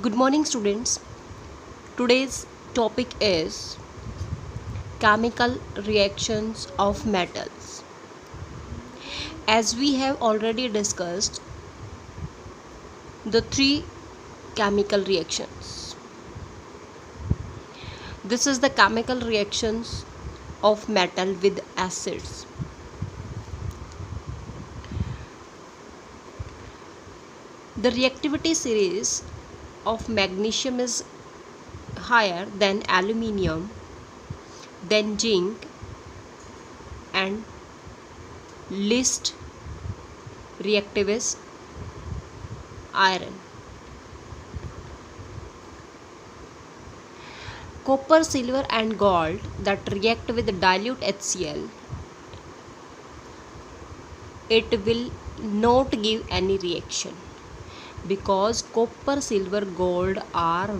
Good morning, students. Today's topic is chemical reactions of metals. As we have already discussed the three chemical reactions. This is the chemical reactions of metal with acids. The reactivity series of magnesium is higher than aluminium, then zinc, and least reactive is iron. Copper, silver and gold that react with dilute HCl, it will not give any reaction because copper, silver, gold are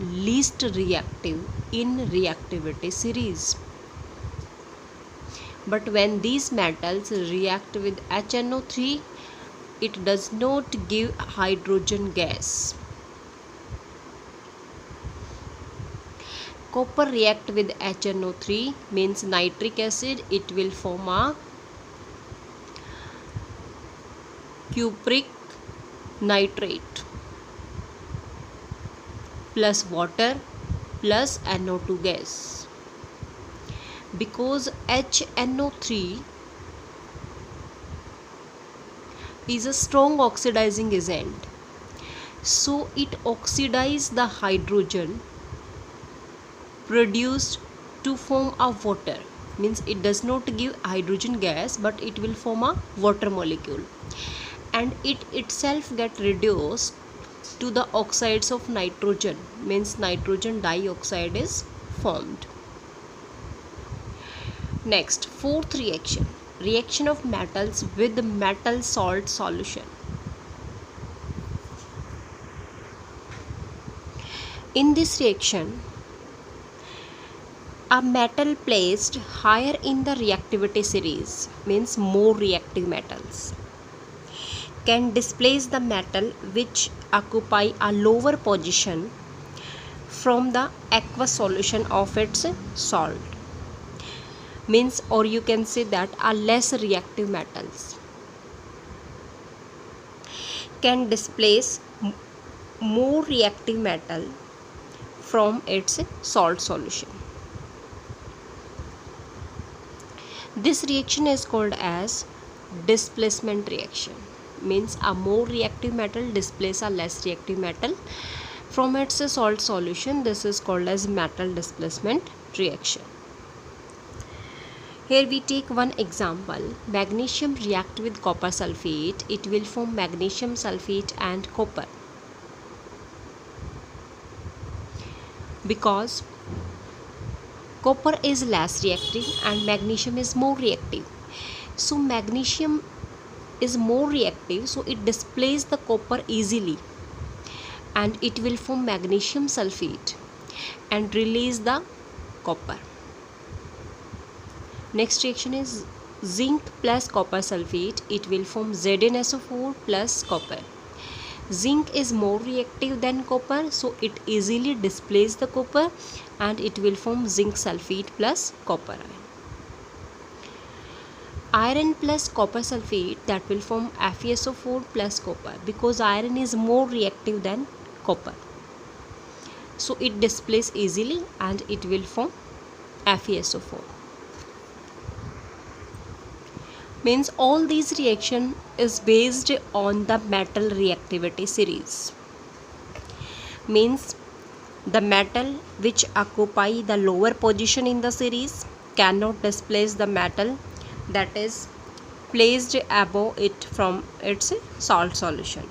least reactive in reactivity series. But when these metals react with HNO3, it does not give hydrogen gas. Copper react with HNO3 means nitric acid, it will form a cupric nitrate plus water plus NO2 gas. Because HNO3 is a strong oxidizing agent, so it oxidizes the hydrogen produced to form a water, means it does not give hydrogen gas but it will form a water molecule, and it itself get reduced to the oxides of nitrogen, means nitrogen dioxide is formed. Next, fourth reaction of metals with metal salt solution. In this reaction, a metal placed higher in the reactivity series, means more reactive metals, can displace the metal which occupy a lower position from the aqueous solution of its salt, means, or you can say that a less reactive metals can displace more reactive metal from its salt solution. This reaction is called as displacement reaction, means a more reactive metal displaces a less reactive metal from its salt solution. This is called as metal displacement reaction. Here we take one example. Magnesium react with copper sulfate, it will form magnesium sulfate and copper. Because copper is less reactive and magnesium is more reactive, so magnesium is more reactive, so it displaces the copper easily and it will form magnesium sulfate and release the copper. Next reaction is zinc plus copper sulfate, it will form ZnSO4 plus copper. Zinc is more reactive than copper, so it easily displaces the copper and it will form zinc sulfate plus copper ion. Iron plus copper sulfate, that will form FeSO4 plus copper, because iron is more reactive than copper, so it displaces easily and it will form FeSO4. Means all these reaction is based on the metal reactivity series, means the metal which occupy the lower position in the series cannot displace the metal that is placed above it from its salt solution.